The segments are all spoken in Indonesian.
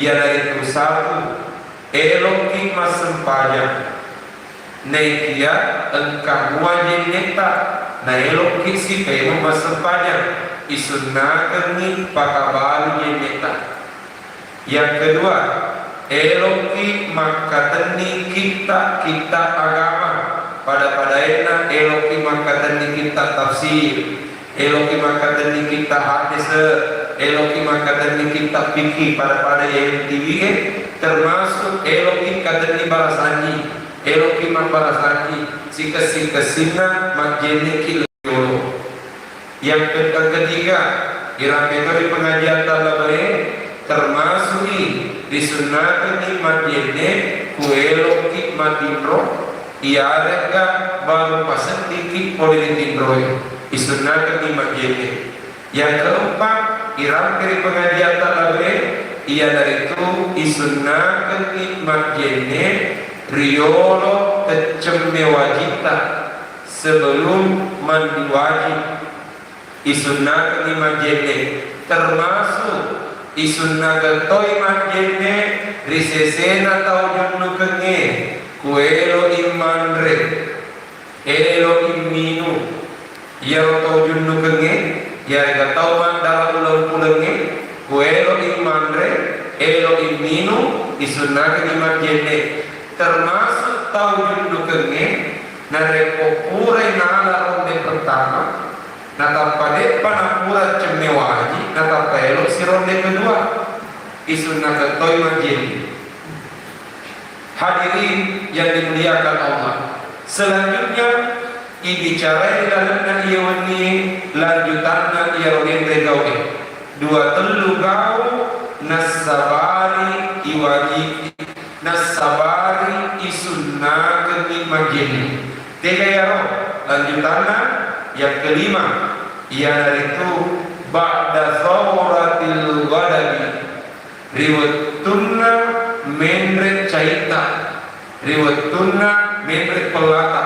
Ialah itu satu, eloki masempanya naikia engkau wajib neta na eloki si pemu masempanya isunna kami pakabalu neta. Yang kedua, eloki makatani kita agama pada enak eloki makatani kita tafsir, eloki makatani kita hadis, eloki makatani kita fikih pada yang tinggi, termasuk eloki katani balasanji, eloki mabarasani sika-sikasina majene kilolo. Yang ketiga, irapetori pengajian talabare termasuk disunatkan di majene kueloki madinro iarega baru pasen dikit politinro disunatkan di majene. Yang keempat, irapetori pengajian talabare ia dari itu disunatkan di majene riolo kecemne wajita sebelum mandi wajib isunna ni majene, termasuk isunna gatoi majene risesena tau junnu kenge kuelo imanre elo iminu yaro tau junnu kenge ya gatau mandala ulang pulenge kuelo imanre elo iminu isunna ni majene, termasuk tau junnu kenge nareko pure nala ronde pertama natapade panapura cemne waji natapelo si ronde kedua isunna ketoi majeni. Hadirin yang dimuliakan Allah, selanjutnya ibicara di dalamnya iawani lanjutannya iarogen regawe dua telu gau nasabari iwaji nasabari isunna keni majeni tiga yaro lanjutannya. Yang kelima, ialah itu ba'da thawratil ghadabi riwattunna menre caita riwattunna menre pelata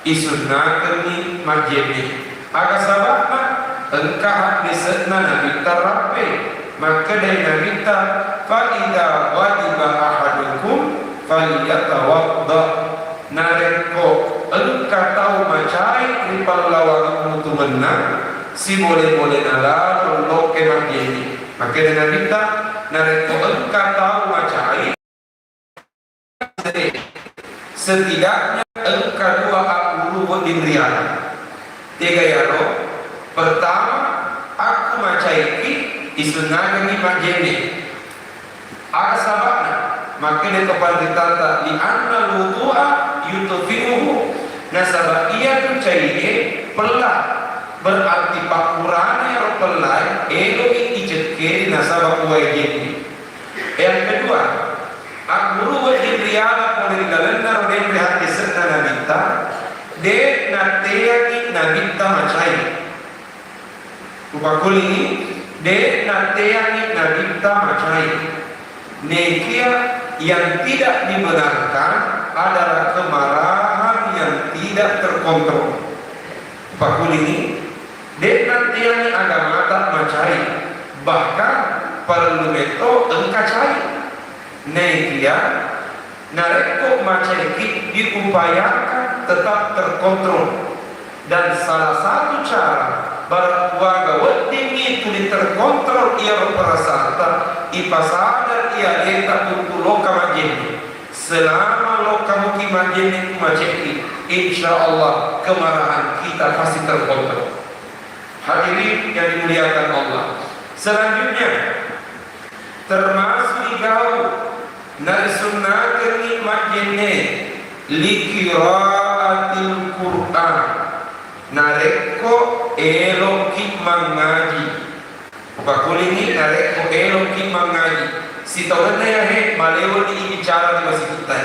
isunnakani majene aga sababna engkah disetna nabi tarape maka dari nabi ta fa idza wadiba ahadukum falyatawadda nareko engkau tahu macai di pahlawan mutu menang si boleh nala untuk kemak ini maka dengan kita nareko engkau tahu macai setidaknya engkau dua aku di riana tiga yaro pertama aku macai isunagani majene ada sababnya maka dia kepada ditata di anna wudu'a yutufimuhu nasabah ia tu cairnya pelah berarti pakurane atau pelai elo ijet kiri nasabah wajib. Yang kedua, akuru wajib riala poli galena rode prihat keserta nabita de nateaki nabita macai upakul ini de nateaki nabita macai nekia yang tidak dibenarkan adalah kemarahan yang tidak terkontrol. Pakul ini dek nanti yang agama tak macai bahkan perlu meto engkacai nekia nareko macai diupayakan tetap terkontrol dan salah satu cara berwarga wedding itu terkontrol ia berperasaan ipasada ia eta untuk loka majeni selama loka muki majeni maceti insyaallah kemarahan kita pasti terkontrol. Hadirin yang dimuliakan Allah, selanjutnya termasuk igau dari sunnah kini majeni likiraatil Quran nareko eloki mengaji pakul ini nareko eloki mengaji si tahunya ya he malewo di bicara di masjid kita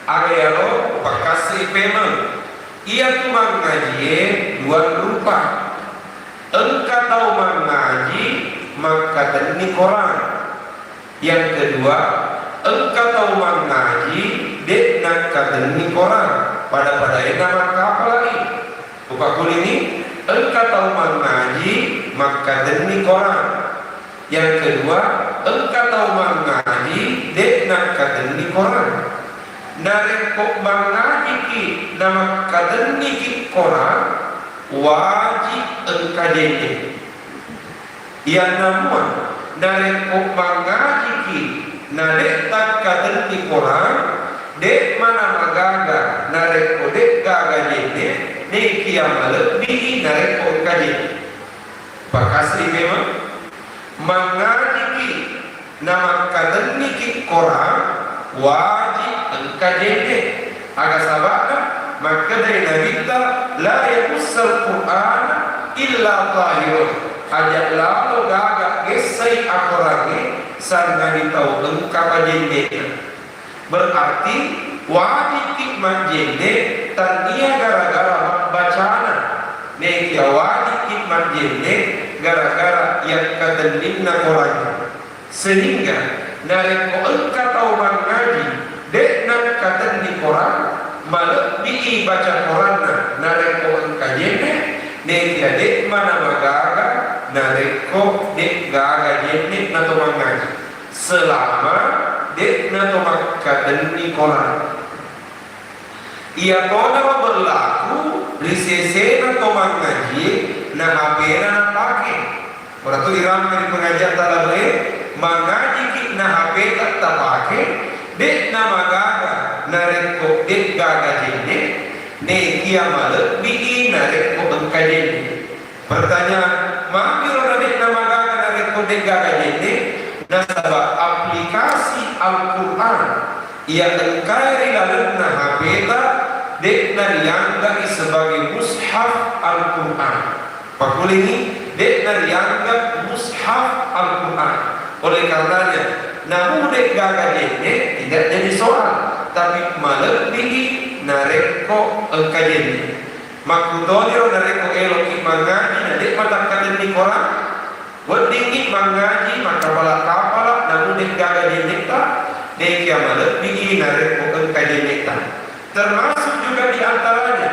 aga yaro pakasi pemang ia tu mengaji dua rupa engkau tahu mengaji maka demi Quran. Yang kedua engkau tahu mengaji dek nak demi Quran pada nama apa lagi pakul ini engkau tahu mengaji maka demi Quran. Yang kedua engkau tahu mengaji dek nak kaden di koran narek kok mengaji ki nama kaden di koran wajib engkau dek yang namun narek kok mengaji ki narek tak kaden di koran dek mana magaga narek kok dek gaga dek dek kiamal bi narek kok kaji pakasri memang mengaji ki nama kaden ki Quran wajib engkajende aga sabana maka dari Nabi la yaqussal Quran illa tahirun ajak lalu gaga gesai akorangi sangani tau engkajende berarti wajib ki manjende tania gara-gara bacana neki wajib ki manjende gara-gara yang kadenimna Quran sehingga narek ko engkau tahu mengaji dek nak kaden di Quran melebihi baca Quran narek ko engkau jene nek dek mana magaga narek ko dek gaga jene nato mengaji selama dek nato kaden di Quran ia toda berlaku risese nato mengaji na hapena na pakai berarti iram dari pengajian talabe mengaji ki na HP tak pakai dek na magaga narek ko dek gaga jene ne kiamal bi narek ko engkajene pertanyaan mangiro na dek na magaga narek ko dek gaga jene nasaba aplikasi Al-Qur'an ia engkai lalu na HP tak dek na dianggap sebagai mushaf Al-Qur'an pakul ini dek na dianggap mushaf Al-Qur'an oleh karenanya namun dek gaga jene tidak jadi soal tapi melebihi nareko engkajene makudoniro nareko eloki mengaji dek mata kaden di Quran wadingi mengaji maka bala kapala namun dek gaga jene tak dek yang melebihi nareko engkajene tak termasuk juga diantaranya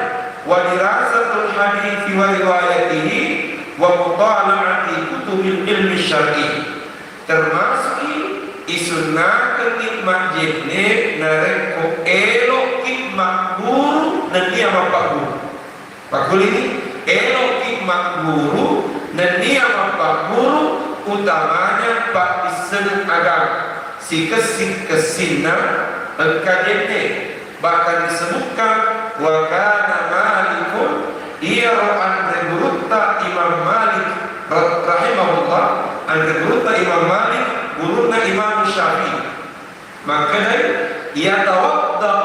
wadirasatul hadits wa riwayatihi wa mutala'ati kutubil ilmi syar'i termasuk isunna kenikmat jene nareko elok hikmat guru dan dia bapak guru pakul ini elok hikmat guru dan dia bapak guru utamanya pak isen agama si kesina engkajene bahkan disebutkan wa kana malikun ia an regurutta Imam Malik rahimahullah an regurutta Imam Malik guruna Imam Syafi'i maka ia tawadda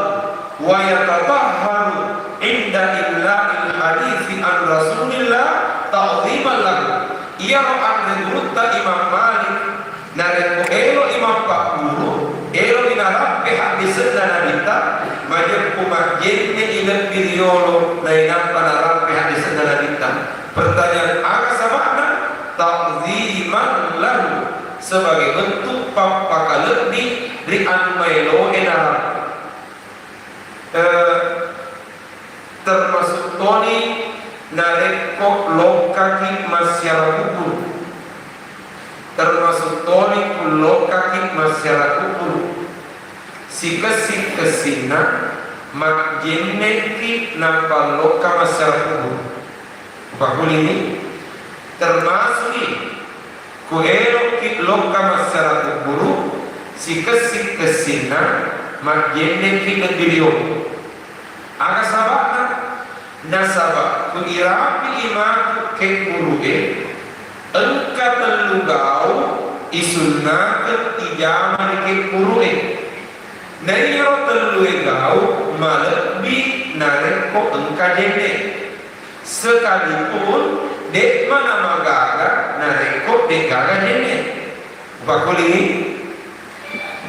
wa yatatahharu inda illa'il hadithi an Rasulillah ta'ziman lahu ia an regurutta Imam Malik nareko elo Imam Pak Guru elo dinarap hadis dan nabita majab kumat jenne ilat biliolo lainam panarap hadis dan nabita pertanyaan aga sabana ta'ziman lahu sebagai bentuk papakalebdi di anmailo enarap termasuk toni nareko lokaki masyarakat termasuk toni kulokaki masyarakat si kesina mak jeneki nampak loka masyarakat pakul ini termasuk kuelo ki loka masyarakat guru si kesina mak jeneki negeriyo aga sabana nasaba ku irapi imam ke guru engka telugau isunna ketijama ke guru Nero telue gau malebi nareko engka jene sekalipun dek mana magaga nareko dek gaga jene bakul ini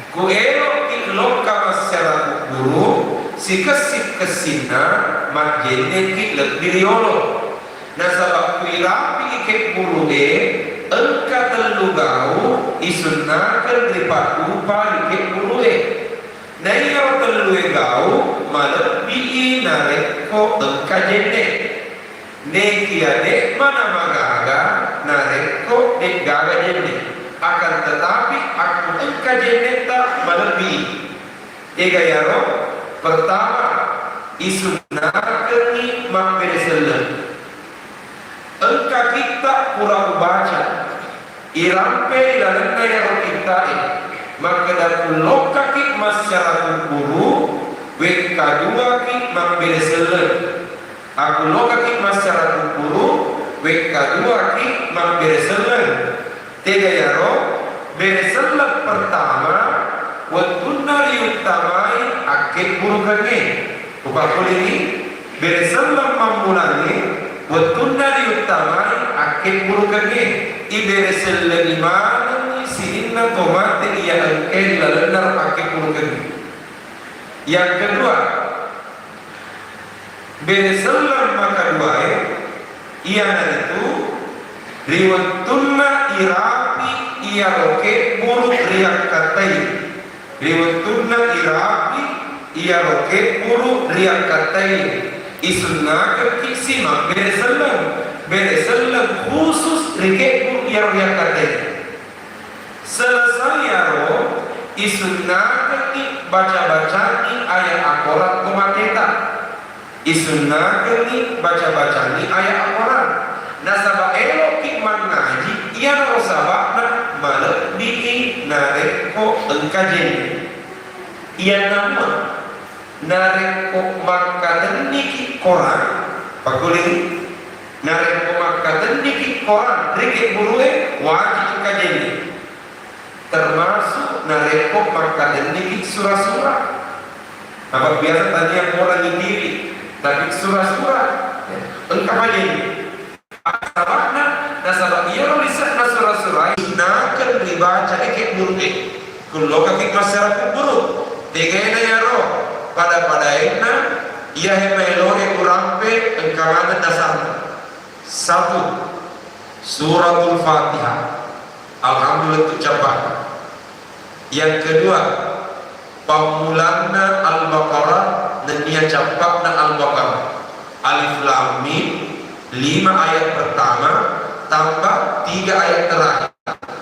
ku elo loka masyarakat guru si kesina mak jene ki lebih riolo nasabak ku irapi ke guru engka telugau isunna ketripat upa ke guru Naya telue gau malebi nareko engka jene nekia dek mana magaga nareko dek gaga jene akan tetapi aku engka jeneta melebihi. Ega yaro pertama isunakeni mampereselen. Engka kita kurang baca irampe lalena yaro kita maka daku lokaki masyarakat guru wek kadua ki mampereselen. Aku lokaki masyarakat guru wek kadua ki mampereselen. Tiga yaro bereselen pertama watuna liutamai akik burukane upakul ini bereselen mamulani watuna liutamai akik burukane ibereselen imana sinna tomate ia engkel lalenar akik burukane. Yang kedua bereselen makaduai iana itu riwatuna irapi ia roke buruk riak katai. Riwatuna irapi ia roke buruk riak katai. Isunna kisima bereselen khusus rike buruk ia riak katai. Selesai yaro isunna baca-baca ni ayat akorat kumaketa. Isunna baca-baca ni ayat akorat. Nasaba eloki mengaji ia rosaba na malah di nareko engkajen ia nama nareko makaten niki koran pakulin nareko makaten niki koran rike burue wajib engkajen termasuk nareko makaten niki surah-surah. Apa biasa tadi yang orang diri tapi surah-surah engkajen sabakna nasabak iya lisan nasura-sura nakan dibaca eke buruk kullo kaki masyarakat buruk tegena yaro pada ena ia hemelore kurampe engkamana dasarna. Satu suratul Fatihah alhamdulillah ucapan. Yang kedua pamulana Al-Baqarah dan ia capakna Al-Baqarah alif lam mim 5 ayat pertama tambah 3 ayat terakhir.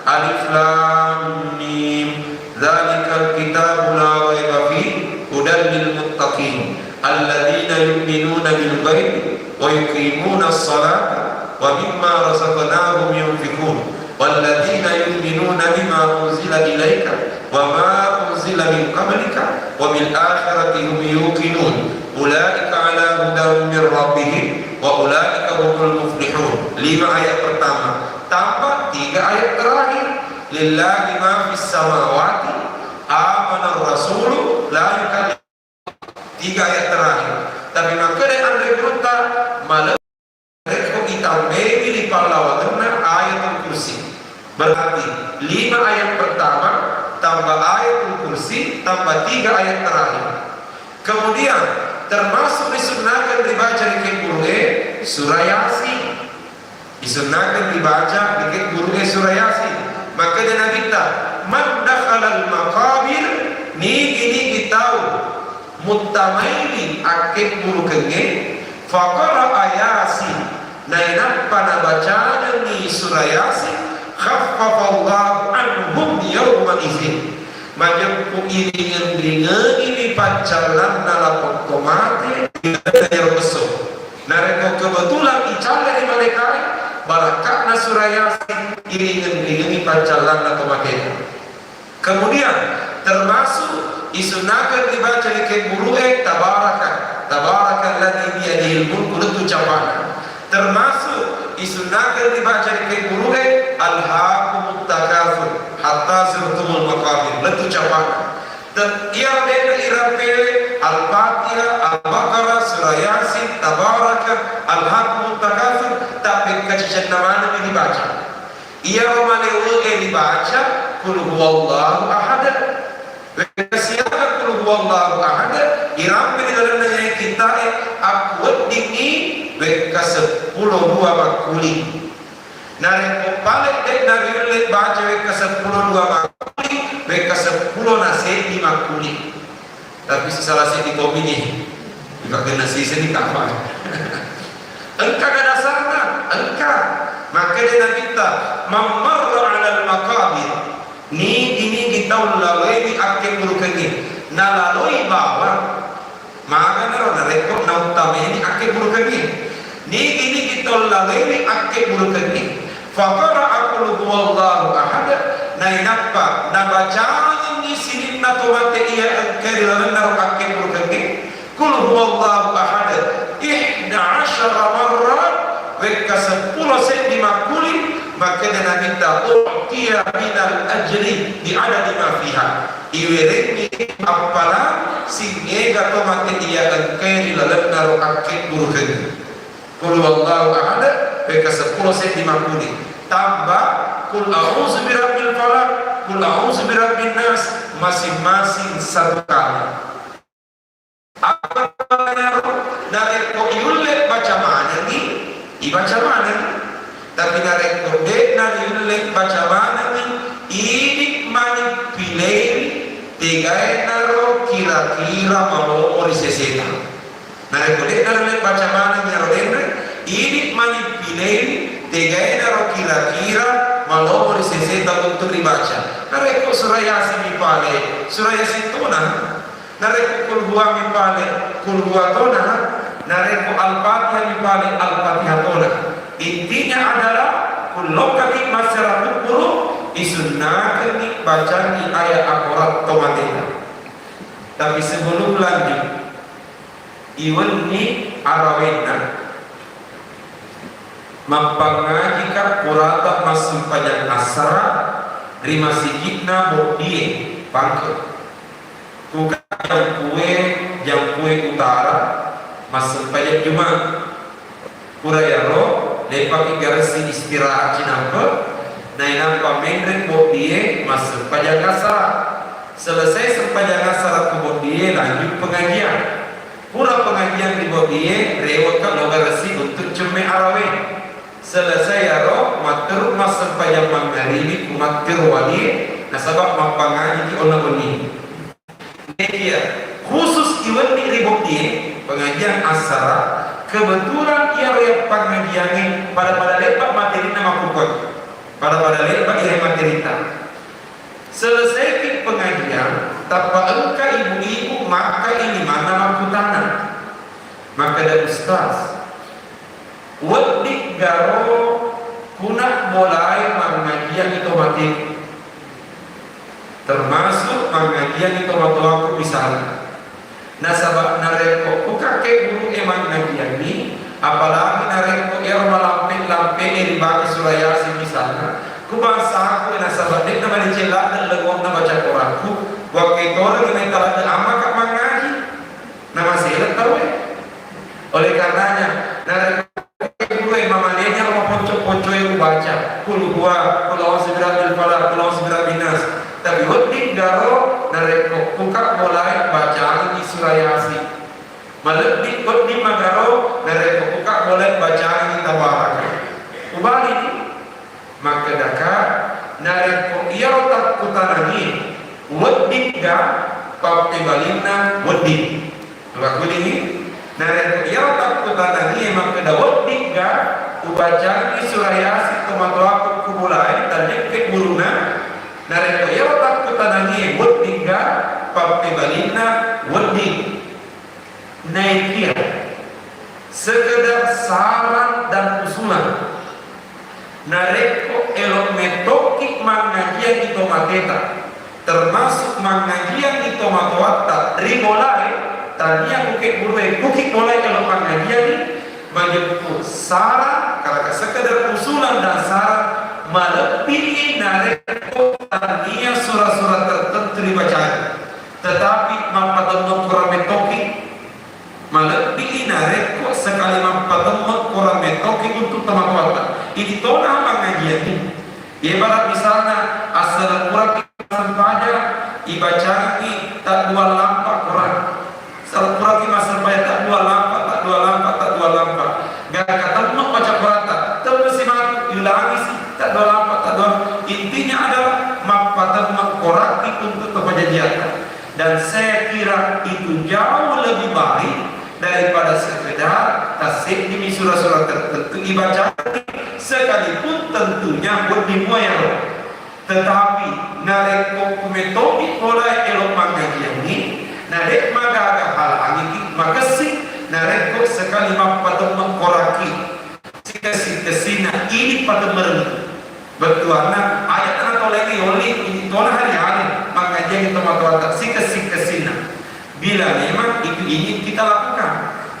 Alif lam mim dzalikal kitabu la raiba fihi hudan lil muttaqin alladzina yu'minuna bil ghaibi wa yuqimuna as-salata wa mimma razaqnahum yunfiqun walladzina yu'minuna bima unzila ilaika wa ma unzila min qablika wa bil akhirati hum yuqinun ulaika ala hudan min rabbihim wa ulaika humul muflihun. 5 ayat pertama tambah 3 ayat terakhir lillahi ma fis samawati amana rasulu la yukallim. 3 ayat terakhir tapi maka andre kota malah mereka kita memilih pahlawannya ayatul kursi. Berarti 5 ayat pertama tambah ayatul kursi tambah 3 ayat terakhir. Kemudian termasuk disunahkan dibaca di burue surah Yasin. Disunahkan dibaca di burue surah Yasin. Maka dia Nabi kita man dakhalal maqabir ni tahu mutamaili akik burukenge faqara ayasin nainap pada bacaan ni surah Yasin khaffafallahu anhum yawma idzin. Majapku iringan ini pancalan dalam otomatis dari besok. Nareko kebetulan icala di mereka barakatna surah Yasin iringan ini pancalan otomatis. Kemudian termasuk isunahkan dibaca di keburu'e tabarakalladzi biyadihil mulku itu ucapan. Termasuk isunahkan dibaca di keburu'e alhaakumut takatsur hatta zurtumul maqabir itu ucapan. Dan ia beda irape Al-Fatihah, Al-Baqarah, surah Yasin, tabaraka, alhaakumut takatsur tapi kacican namanya dibaca. Ia romalewe dibaca qul huwallahu ahad. Siapa qul huwallahu ahad irampe di dalamnya kita akuat dini weka 10 makuli. Nareko paling dek nabiulit baca weka 10 makuli weka 10 nasi makuli. Tapi salah satu komini juga kena sisi ni kapan. Engkau ada dasarnya engkau maka dia kita memarra ala makabir ni kita lalui akke burukani na lalui bawah maka na rekod na utama ini akke burukani ni kita lalui akke burukani faqara aqulu huwallahu ahad na inappa na bacaan ni sinin na tomate iya angkari lanar akke burukani kul huwallahu ahad 11 marrat weka 10 set dimakuli maka dana minta uqtiya minal ajri di adadi ma fiha iwereni appala singega tomate iya angkari lanar akke burukani kul huwallahu ahad weka 10 set dimakuli tambah kul a'udzu birabbil falaq kul a'udzu birabbin nas masing-masing satu kali. Apa nareko yulle baca mana ni dibaca mana tapi nareko de yulle baca mana ni ini mani pilih tiga naro kira-kira mau orisesena nareko de yulle baca mana ni rodendre ini mani pilih tiga naro kira-kira mau orisesena untuk dibaca nareko surah yasin dipale surah yasin tuna nareko kul huwa mipale kul huwa tona nareko al-fatihah mipale al-fatihah tona intinya adalah kulokati masyarakat puluh disunnahkan baca di ayat akurat tomatena tapi sebelum lanjut iwan ni arawena mempengajikan kurata masuk pada asara rima sikitna bodie pangke bukan yang kue utara masuk pada Jumat kurayaro lepak garasi istirahat cinampe nainam pamendrek bodie masuk pada kasar selesai sepanjang kasar ke bodie lanjut pengajian pura pengajian di bodie rewaka logarasi untuk ceme arawe selesai yaro matur masuk pada mangaribi kumatir wali nasabak mampangaji di ona-oni dia khusus iwan di ribut dia pengajian asara kebetulan ia rep pengajian pada lepak materi nama pukul pada lepak ia materi selesai di pengajian tanpa engka ibu-ibu maka ini mana mampu tanah maka ada ustaz wadik garo kunak mulai pengajian itu mati termasuk pengajian itu waktu aku misalnya nasabak nareko ku kakek guru emang pengajian ini apalagi nareko er malampe di bagi surah yasin misalnya ku bangsa aku nasabak dek nama dicelak dan legok nama baca Quranku waktu itu orang yang telah lama kak mengaji nama silat tahu oleh karenanya nareko guru emang malenya mau ponco yang baca kul huwa kul a'udzu birabbil falaq kul a'udzu birabbin nas tapi waktu garo nareko buka mulai bacaan di surah yasin malebih waktu magaro nareko buka mulai bacaan di tabarak ubali maka daka nareko iya otak kutanani waktu ga pakai balina waktu lagu ini nareko iya otak kutanani maka da waktu ga ubacaan di surah yasin tomato aku mulai dan ke buruna nareko ya otak kutanani wadi ga pakai balina wadi naikir sekedar saran dan usulan nareko elok metoki mangajian itu mateta termasuk mangajian itu matawata rimolai tania bukit mulai elok mangajian ini menjemput saran karena sekedar usulan dan saran melebihi nareko tania surah-surah tertentu dibacaan tetapi mampatun kurang metoki melebihi nareko sekali mampatun kurang metoki untuk teman-teman ini tona pengajian ini ibarat misalnya asal kurang saja ibaca ini tak dua lampak kurang asal kurang masal bayar tak dua lampak gak kata mau baca Quran terus simak ulangi sih tak dua lampak intinya adalah mampatan mengkoraki untuk keperjanjian dan saya kira itu jauh lebih baik daripada sekedar tasik di surah-surah tertentu dibaca sekalipun tentunya buat dimuayang tetapi nareko kumetomi pola elok mangaji ini narek magaga halangi makasih nareko sekali mapatung mengkoraki sikasina ini pada mereng bertuana ayat atau lagi oli ini tona hari-hari mengaji kita matuata sikasina bila memang itu ingin kita lakukan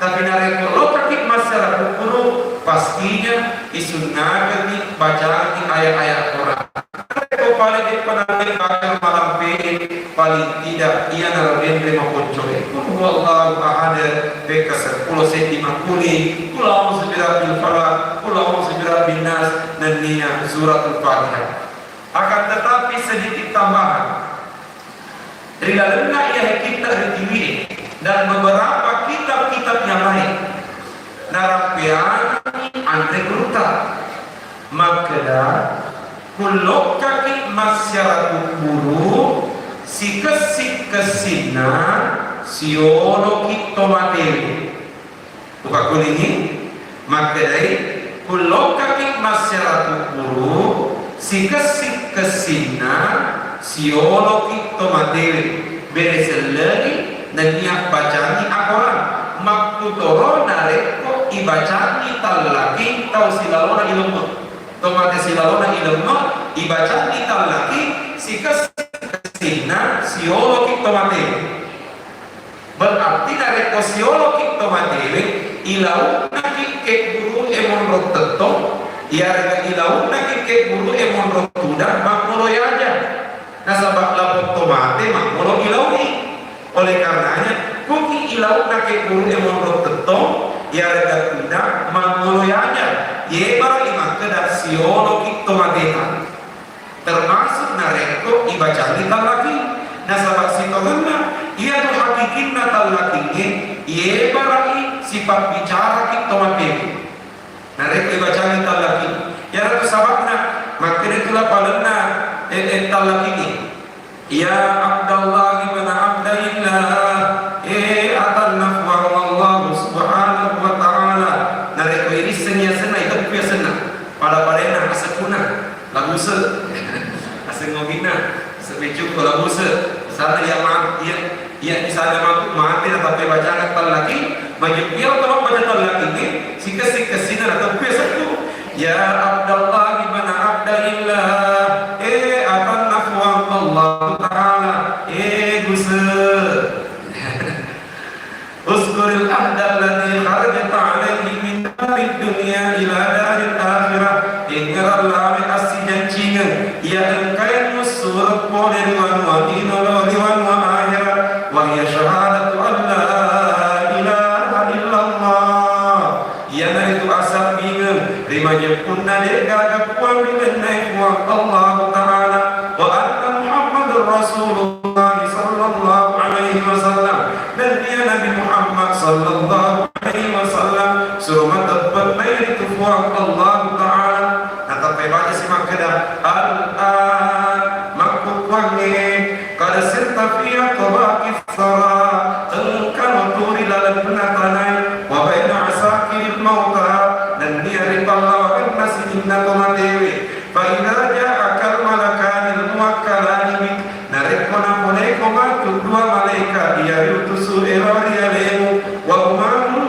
tapi nareko lokakik masyarakat guru pastinya isunnakan nih bacaan nih ayat-ayat Quran paling dipanai bakal malam paling tidak ia naroden lima poncoy wallahu ahad beka 10 cm kuni kula musbira bil falaq kula musbira bin nas dan niat suratul fatihah akan tetapi sedikit tambahan dari dalamnya ia kita review dan beberapa kitab-kitab yang lain narapian Andre Gruta makada kulok kaki masyarakat guru sikesina siolo kita materi buka kuningi makadai kulok kaki masyarakat guru sikesina siolo kita materi beres lagi dan niat bacaan Al-Quran maktutoro nareko ibacaan talaki tau silalona ilmu tomate silalona ilmu ibacaan talaki sikasina siologi tomate berarti nareko siologi tomate ilau naki ke guru emon rotetto ya ilau naki ke guru emon rotuda makmulo aja nasabak lapor tomate makmulo ilaui oleh karenanya kuki ilau nake guru emon rotetto ya rega tidak mangoloyanya ye bara imak kedah siologi tomateta termasuk nareko ibaca kita lagi nasabak sitogenna ia tu hakikinna talakinya ye bara sifat bicara kita tomateta nareko ibaca kita lagi ya ratu sabakna makin itulah palenna talakini ya Abdallah ibn Abdillah atal nafwa Allah subhanahu wa ta'ala nareko ini senya sena itu pia sena pada parena asekuna lagu se asengogina sebejuk lagu se sana dia maaf dia misalnya mampu mati tapi bacaan tal lagi maju dia atau baca tal lagi ini sikasina atau pia satu ya Abdallah ibn Abdillah atal nafwa Allah ta'ala gusa Uskuril ahda alladhi kharajta alaihi min dari dunia ila dari akhirah ingat Allah asli janjinya ya engkau musuh boleh wan wa inolo wan wa akhirat wa ya syahadatu an la ilaha illallah ya itu asal bingung rimanya punna dega puang dengan naik Allah Ta'ala wa anna Muhammadur Rasulullah sallallahu alaihi wasallam dan dia Nabi Muhammad sallallahu alaihi wasallam suruh mendapat naik tufuang Allah Ta'ala atau baca simak kedah al-an makuk wangi kada serta fiya tabaki sara engkau nuturi dalam penatanai wa baina asakiril mauta dan dia riballah wa nasi inna tomatewi fa idha ja'akal malakanil muwakkalani bik narikona moneko matu dua malaikat dia yutusu erari alemu wa umamun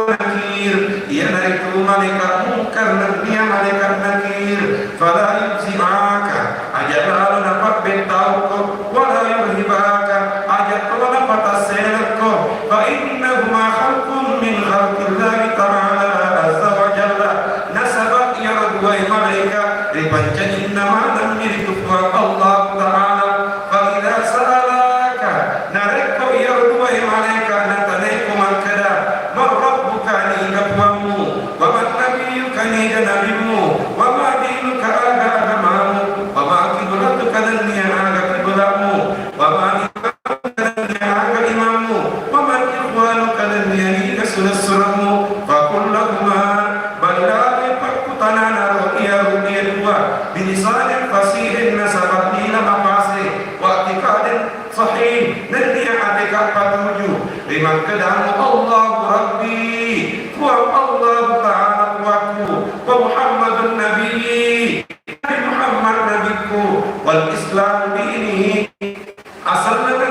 nakir ia nariku malaikat mungkar dan dia malaikat nakir fala yubzi'aka ajab lalu dapat bentauku wala yuhibaka ajab lalu dapat asenakku fa innahuma khalqun min khalqillahi ta'ala azza wa jalla nasabat ya rabbuai malaikat ripancanin nama dan milik Tuhan Allah Ta'ala fa idha sa'alaka nareko ya rabbuai malaikat natanaiku makada marrabbuka ni gabwamu wa man nabiyuka ni nabimu wa ma dinuka agamamu wa ma kiblatuka dan ni aga kiblamu wa ma imamuka dan ni aga imamu wa ma ikhwanuka dan ni kasurasuramu fa kullahuma balilai pakutanana ru'ya dua bilisanin fasihin nasabat nila mapase wa atikadin sahih dan dia atikad patuju liman kedamu Allah Rabbi wa Allah Ta'ala wa Muhammadun Nabi Nabi Muhammad Nabiku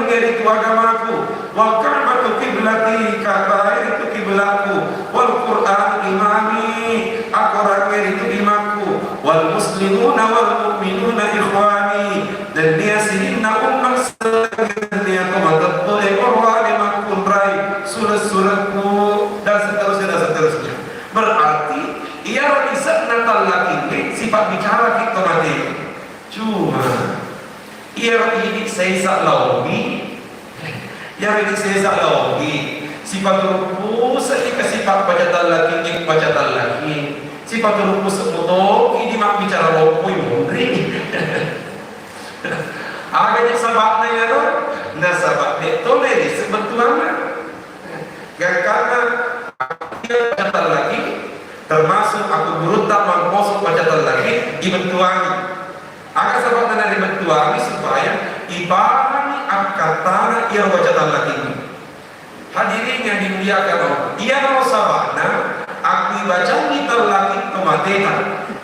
ngeri itu agamaku, wal ka'batu qiblati, Ka'bah itu kiblatku, wal Qur'an imami, Al-Qur'an itu imamku, wal muslimuna wal mu'minuna ikhwani, dan dia sinna ummah sekalian dia komandan oleh orang yang mengurai surat-suratku dan seterusnya. Berarti ia bisa natal lagi sifat bicara kita mati. Cuma ia ini saya lagi, sifat rupu sedikit sifat baca lagi, sifat rupu semudo ini mak bicara rupu mundri. Agaknya sabaknya ya loh, nah sabaknya toleri sebetulnya, karena dia baca lagi, termasuk aku berutak mengkosong baca lagi, dibentuangi. Agak sabaknya dari bentuangi supaya ibani akatana ia baca lagi. Hadirin yang dimuliakan Allah, ia kalau sabaknya aku baca kita lagi kematena,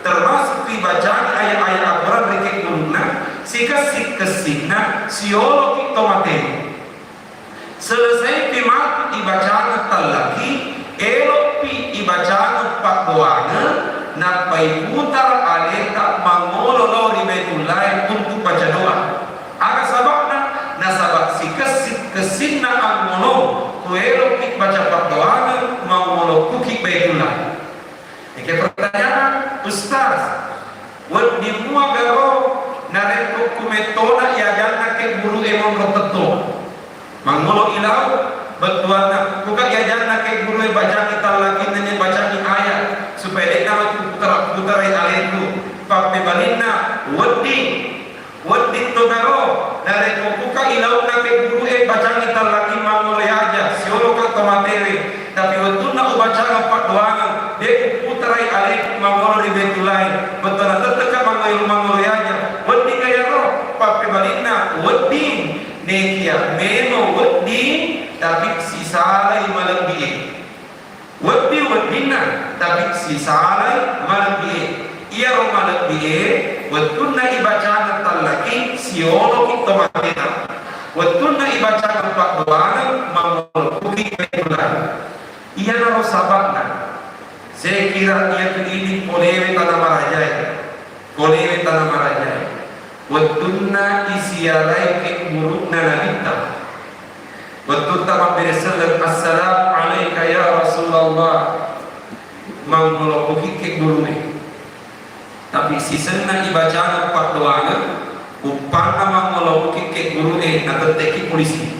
termasuk dibaca ayat-ayat Al-Quran berikut guna. Sikasik-kesikna siologi tomateni selesai pimat dibacaan talaki elopi dibacaan pak doana napai putar aleta mangololo ribetulai untuk baca doa aga sababna nasabak sikasik-kesikna angolo kuelopi baca pak doana mangolo kuki betulai. Ini pertanyaan Ustaz wad dimua garo nareko kumetona ya jangan ke guru emang roteto mangolo ilau betuana bukan ya jangan ke guru baca kita lagi nanya baca di ayat supaya dia nama putar alendu pape balinna wadi togaro nareko buka ilau na ke guru baca kita lagi mangolo ya aja siolo ka tomatere tapi wetuna baca apa doangan dia putar alendu mangolo ribetulai betuana teteka mangolo ya aja wadi kaya roh pape balinna wadi nekia meno wadi tapi sisalai malabie wadina tapi sisalai malabie ia roh malabie waduna ibacana talaki siolo kita matena waduna ibacana pak doana mangol kuki betulan ia roh sabakna saya kira ia ini polewe tanah marajai Watunna isialai ke burukna nabita Watunta mabirisalam assalamu alaika ya Rasulullah Mangolokoki ke burukne tapi sisena ibacana pak doana upana mangolokoki ke burukne atau teki polisi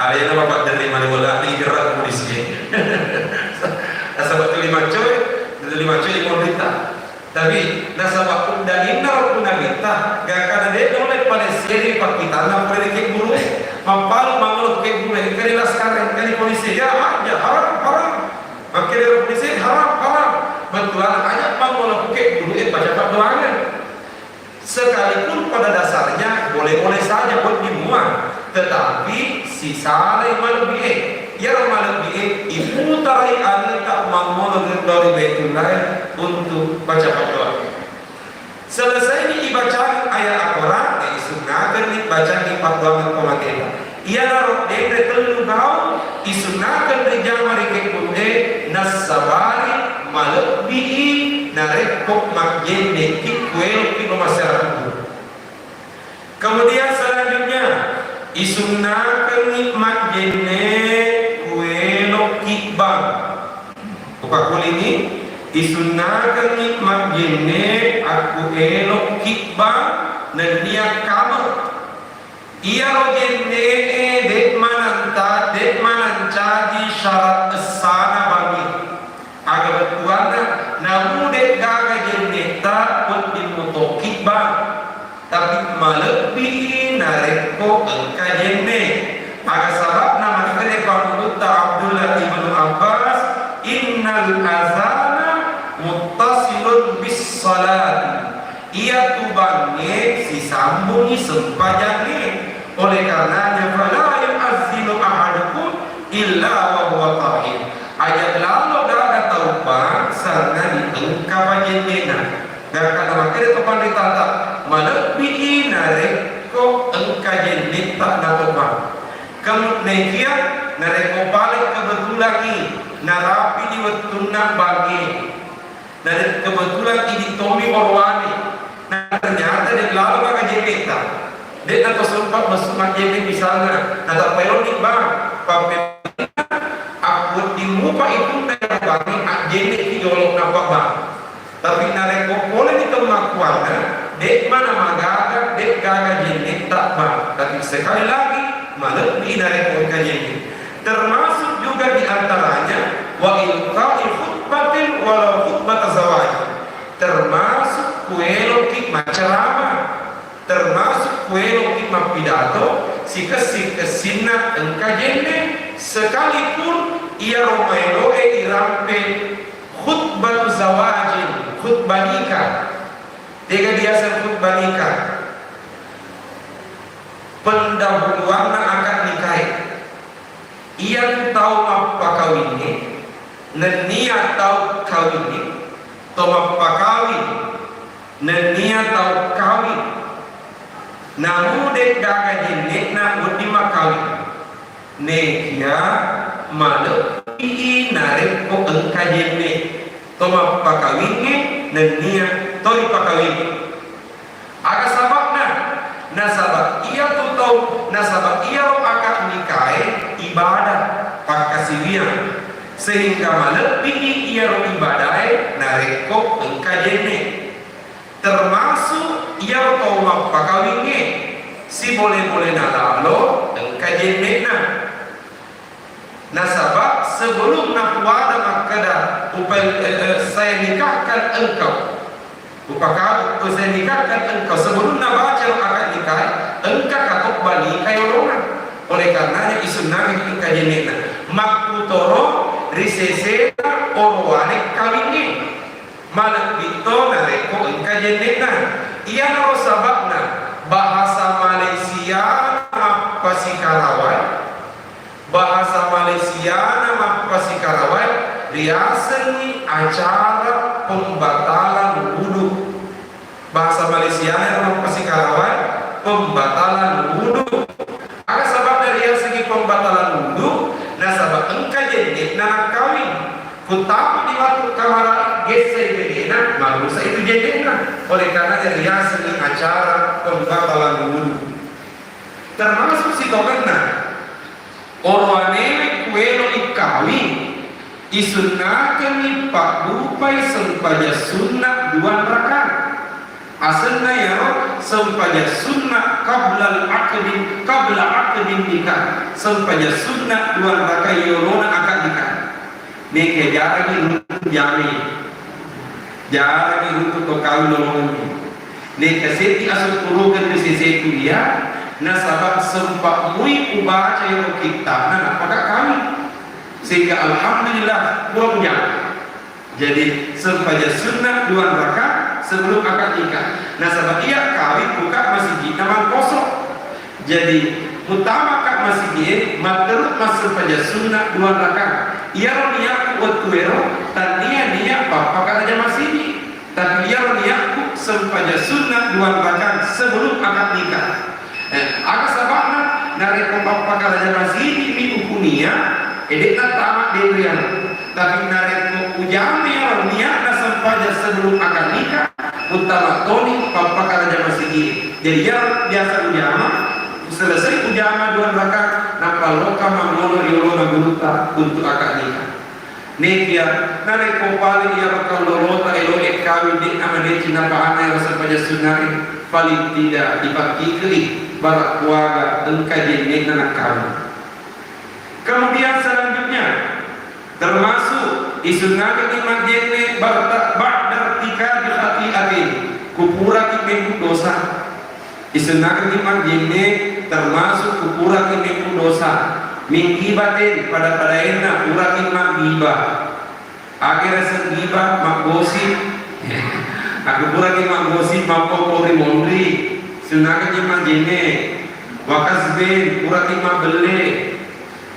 ada yang bapak dari mana bola ini gerak polisi asal lima coy di pemerintah tapi nasabah pun dari nol pun kita gak akan ada oleh pada seri pak kita nak pergi ke guru mampal mangul ke guru kali lah sekarang kali polisi ya aja haram makanya polisi haram betulan hanya mangul ke guru baca pak doangan sekalipun pada dasarnya boleh saja buat dimuat tetapi sisa lain malebih ya malebih ibu tarai ane tak mangol dari betulai untuk baca doa. Selesai dibacaan ayat Al-Quran, disunahkan dibaca di doa pemakaian. Ia naruh dendre telu kau, disunahkan dijamari ke kunde nasabari malebih narekok makjene kikwel kino masyarakat. Kemudian selanjutnya disunahkan makjene kuelo kibang. Buka ini disunahkan nikmat jene aku elok kibang dan dia kamu ia rojene dek mananta di syarat kesana bagi agak bertuana namun dek gaga jene tak pun dimuto kibang tapi melebihi nareko engka jene agak sabab nama kene pamuta Abdullah ibn Abbas innal azana muttasilun bis salat ia tubange sambungi sempajange oleh karenanya fala yu'azzinu ahadukum illa wa huwa tahir ayat lalu gak taubat sarana diengkapannya dena gak kata makanya kepan ditata melebihi narek ko engkajen tak dapat bang. Kamu nekia nareko balik kebetulan ini narapi di wetuna bagi. Dan kebetulan ini Tommy Orwani. Nah ternyata dia lalu maka JP tak. Dia atau sempat masuk JP misalnya. Nah tak payah nih bang. Pakai aku di muka itu dari bagi JP di jolok nampak bang. Tapi nareko boleh ditemukan. Dek mana magaga, dek gaga JP tak bang. Tapi sekali lagi malah di nareko JP. Termasuk juga di antaranya wa ilqa'i khutbatin walau khutbat zawaj, termasuk kuelo hikmah ceramah, termasuk kuelo hikmah pidato sikesina engkajende sekalipun ia romaelo irampe khutbat zawajin, khutbah nikah. Tiga biasa khutbah nikah pendahuluan akad nikah. Ia tahu apa kawinnya, dan niat tahu kawinnya, tahu apa kawin, dan niat tahu kawin. Namun dek gaga jenek na udima kawin, nekia malu ii narik ko engka jenek, tahu apa kawinnya, dan niat tahu apa kawin. Agak sababna, nasabak ia tu tahu nasabak ia akad nikah ibadah pakasiwian sehingga melebihi ia ibadah nareko engkajene termasuk ia tahu apa kawinnya si boleh nalalo engkajene nasabak sebelum nakuada makada saya nikahkan engkau upakah saya nikahkan engkau sebelum nabaca akad nikah engkau katok bali kayolongan. Oleh karenanya isunah engkau jenena makutoro risese orwane kawinnya malak bito nareko engkau jenena ia naro sababna bahasa Malaysia apa sikarawai bahasa Malaysia nama apa sikarawai riaseni acara pembatalan wudu. Bahasa Malaysia nama apa sikarawai pembatalan wudu. Ada sebab dari yang segi pembatalan wudu, nah sebab engkau jadi nak kawin, kutamu di waktu kamar gesai begina, malu saya itu jadi oleh karena dari yang segi acara pembatalan wudu. Termasuk si tokenna, orwane kuelo ikawin, isunahkan pak bupai sempaja sunnah 2 rakaat. Asalnya ya sempaja sunnah qabla aqdin nikah sempaja sunnah 2 rakaat yorona akad nikah. Neke jarang untuk kawin lolongan. Neke seti asal turukan di sisi itu dia. Nasabak sempat mui ubaca yang kitab nah apakah kami sehingga alhamdulillah punya. Jadi sempaja sunnah 2 rakaat sebelum akad nikah. Nah sebab ia kawin buka masjid nama kosong. Jadi utama kak masjid materut masuk pada sunnah 2 rakaat. Ia niat buat tuero dan dia apa aja masjid. Tapi ia niat sempaja sunnah 2 rakaat sebelum akad nikah. Agak sabana dari pembapa aja masjid ini ukunia. Edek tamat dirian. Tapi nareko ujami orang niat sempaja sebelum akad nikah utama toni papa karaja masjid. Jadi ya biasa ujama selesai ujama 2 rakaat napa loka mangono yolona guruta untuk akad nikah. Nekia nareko paling ya bakal lorota elo kawin di amane cina paana yang sempaja sunari paling tidak dipakikri barak keluarga engkau di nak kawin. Kemudian selanjutnya termasuk isunahkan iman jene ba'da tika khati'atin kupura kimen dosa. Isunahkan iman jene termasuk kupura kimen dosa. Minggibatin pada enak pura iman gibah. Akhirnya segibah makgosip. Aku pura iman gosip makopori mondri. Sunahkan iman jene wakasbin pura iman beli.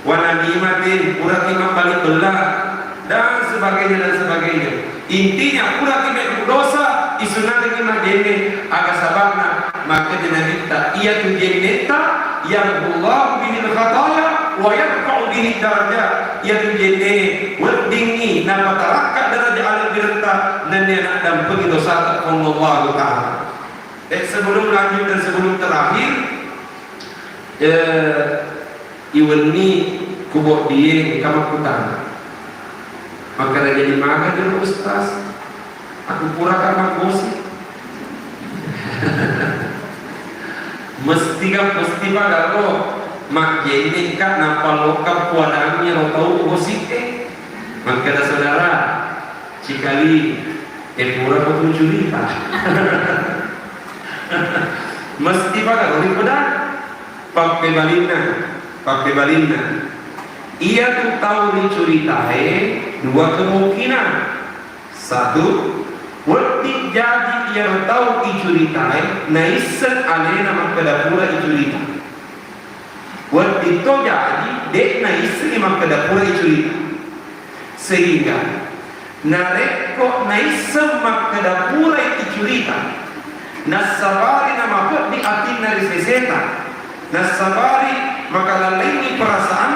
Wananimatin pura iman balik belah dan sebagainya. Intinya pura tidak dosa isunna dengan jenne aga sababna maka dinamita ia tu jenneta yang Allah bihi al-khataya wa yarfa'u bihi darajat ia tu jenne wadingi na mataraka darajat al-birta dan dia nak dampingi dosa Allah Ta'ala. Sebelum lanjut dan sebelum terakhir iwan ni kubok dia kamu kutang maka dah jadi makan dulu ustaz aku purakan mak bosi mesti pada lo mak jadi kan napa lokap kuadangnya lo tahu bosi maka dah saudara cikali pura betul cerita mesti pada lo daripada pakai balina ia tu tahu dicuritai dua kemungkinan. Satu, waktu jadi ia tahu dicuritai naisan alena maka pura dicurita waktu itu jadi dek naisan maka pura dicurita sehingga nareko naisan maka pura dicurita nasabari nama pun di atin dari sesetan nasabari maka lalai perasaan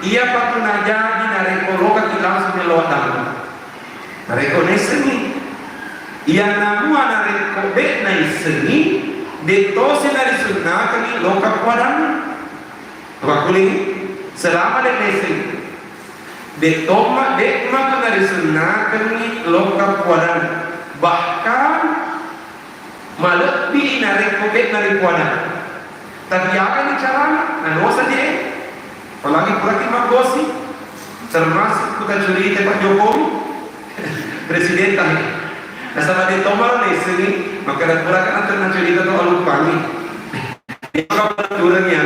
ia patut najadi nareko loka langsung melawat dalam nareko neseni ia namua nareko bet neseni detose dari sunnah kami loka kuadang wakuling selama dek neseni detoma dekma dari sunnah kami loka kuadang bahkan melebihi nareko bet dari kuadang tapi akan bicara anu saja apalagi praktik magosi termasuk kita cerita Pak Jokowi presiden tadi nasabah di tomar sini maka ada purakan antara cerita itu lupa nih dia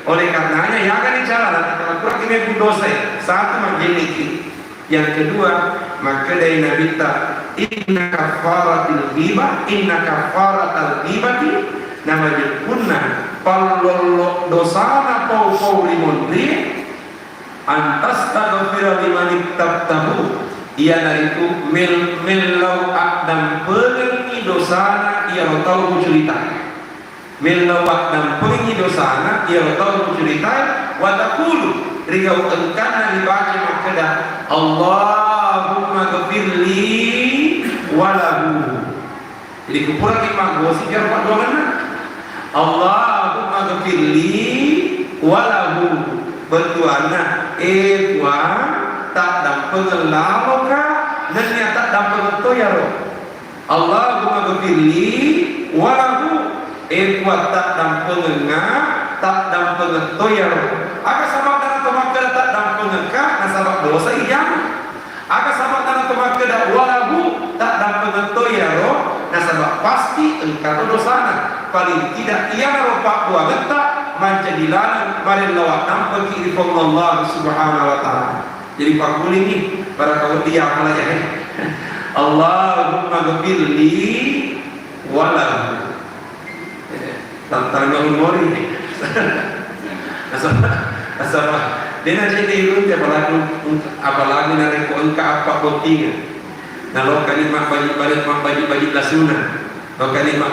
oleh karenanya ya akan bicara kalau praktik itu dosa satu majemiki yang kedua maka dari Nabi ta inna kafaratil ghibah inna kafaratal ghibati namanya punna pallo dosana pau limonri antas taghfira liman tabtabu ia nariku millau akdam pengi dosana ia tahu cerita millau akdam pengi dosana ia tahu cerita wa taqulu rigau engkana dibaca makada Allahumma ghfirli walahu jadi kupura kita gosi biar Pak Doana Allahumma ghfirli walahu bertuana wa tak dapat laloka dan dia tak dapat toyaro Allahumma ghfirli walahu wa tak dapat tak dapat toyaro aga sama dengan temakada tak dapat nasabak dosa ijam aga sama dengan temakada walahu tak dapat toyaro nasabak pasti engkau dosana paling tidak ia ropak dua getak menjadilan marin lawat nampak kiri Allah subhanahu wa ta'ala jadi Pak Kuling ini para kau dia apa aja Allahumma ghfirli walahu tantang memori nasabah dia nanti diurut apalagi nareko engkau apa pentingnya kalau kalimat balik lasuna kalau kalimat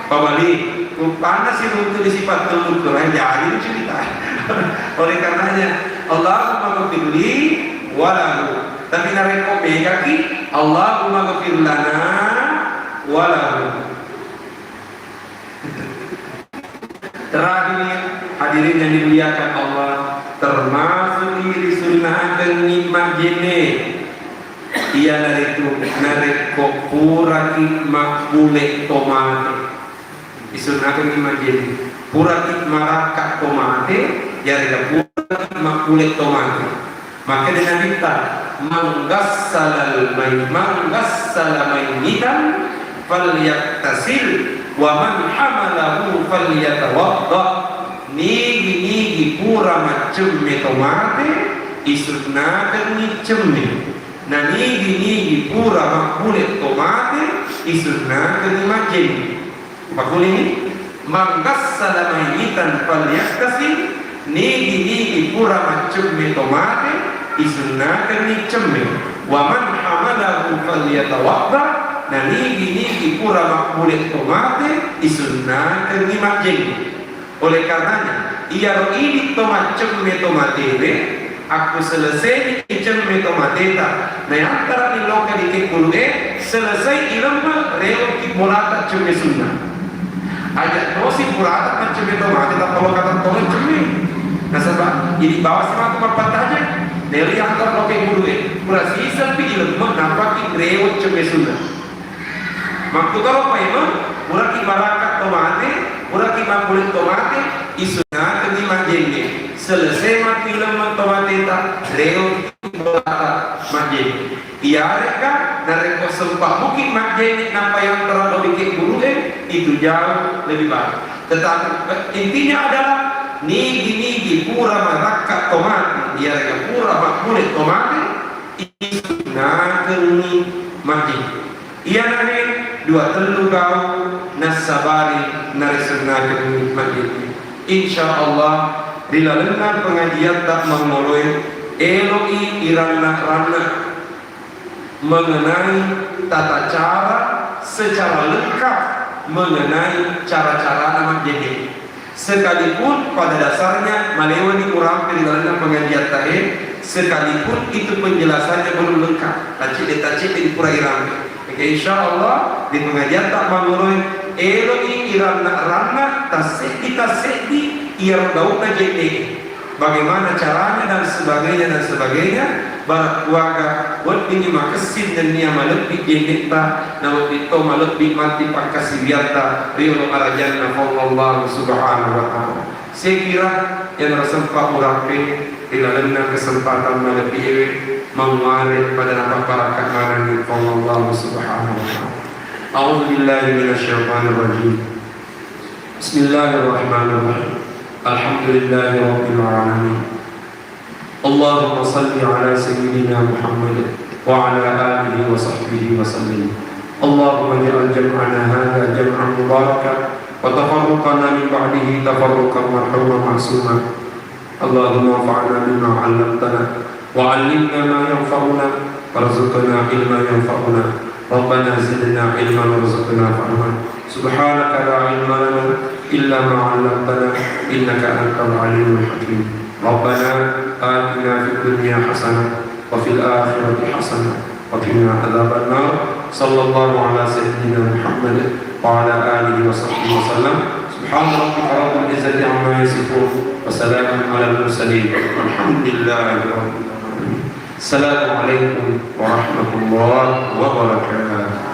pabali panas itu untuk disifat telur jadi cerita oleh karenanya Allahumma ghfirli walahu tapi nareko megaki Allahumma ghfir lana walahu terakhir hadirin yang dimuliakan Allah termasuk diri sunnah dan nikmat jene ia nareko puraki makbule tomate isunahkan nikmat jene puraki maraka tomate jadi puraki makbule tomate maka dengan kita manggassalal mayyitan falyaktasil wa man hamalahu falyatawadda nigi pura macam tomate isunahkan ni cemme na nigi pura makbule tomate isunahkan ni macam makbule ni manggassala mayyitan falyaktasil nigi pura macam tomate isunahkan ni cemme wa man balahu falyatawadda na nigi pura makmulit tomate isunnakan di masjid. Oleh karenanya ia ini tomat cemme tomate aku selesai cemme tomate ta na antara ni loka di kekuluge selesai ilmu reo ki molata cemme sunnah aja nosi purata kan cemme tomate ta kalau kata tolong cemme nah sebab ini bawa sama tempat aja dari antar loka kekuluge pura sisa pi ilmu nampak ki reo cemme sunnah maksud apa itu pura ki barakat tomate pura ki makulit tomate isunah ke lima jengge selesai mati ilmu tomate ta reo molata masjid iareka nareko sempah mungkin masjid nampak yang terlalu bikin guru itu jauh lebih baik tetapi intinya adalah nigi pura marakat tomate iareka pura makulit tomate isunahkan masjid ia nane dua telu kau nasabari naresunahkan masjid insyaallah dilalena pengajian tak mengoloi eloi irana-rana mengenai tata cara secara lengkap mengenai cara-cara nama jadi sekalipun pada dasarnya melewati kurang dilalena pengajian tahe sekalipun itu penjelasannya belum lengkap tacik di pura irang insyaallah di pengajian tak mengoloi eloi irana-rana tasik ia daunnya jadi bagaimana caranya dan sebagainya barat keluarga buat ini makasin dan niya malebih jendekta na itu malebih mati pakasi biarta riyo arajan na Allah subhanahu wa ta'ala saya kira yang rasempat urape ilalanna kesempatan malebih menguarit pada nama barakat manani Allah subhanahu wa ta'ala a'udzu billahi minasyaitonir rajim bismillahirrahmanirrahim alhamdulillahi rabbil alamin Allahumma salli ala sayyidina Muhammad wa ala alihi wa sahbihi wa sallim Allahumma ja'al jam'ana hadha jam'an mubaraka wa tafarruqana min ba'dihi tafarruqan marhuma ma'suma Allahumma fa'na bima 'allamtana wa 'allimna ma yanfa'una warzuqna ilma yanfa'una Rabbana zidna ilman warzuqna fahma subhanaka la ilma lana illa ma 'allamtana innaka antal alimul hakim Rabbana atina fid dunya hasanah wa fil akhirati hasanah wa qina adzaban nar sallallahu ala sayyidina Muhammad wa ala alihi wa sahbihi wasallam subhana rabbika rabbil izzati amma yasifun wa salamun alal mursalin walhamdulillahi rabbil alamin assalamu alaikum warahmatullahi wabarakatuh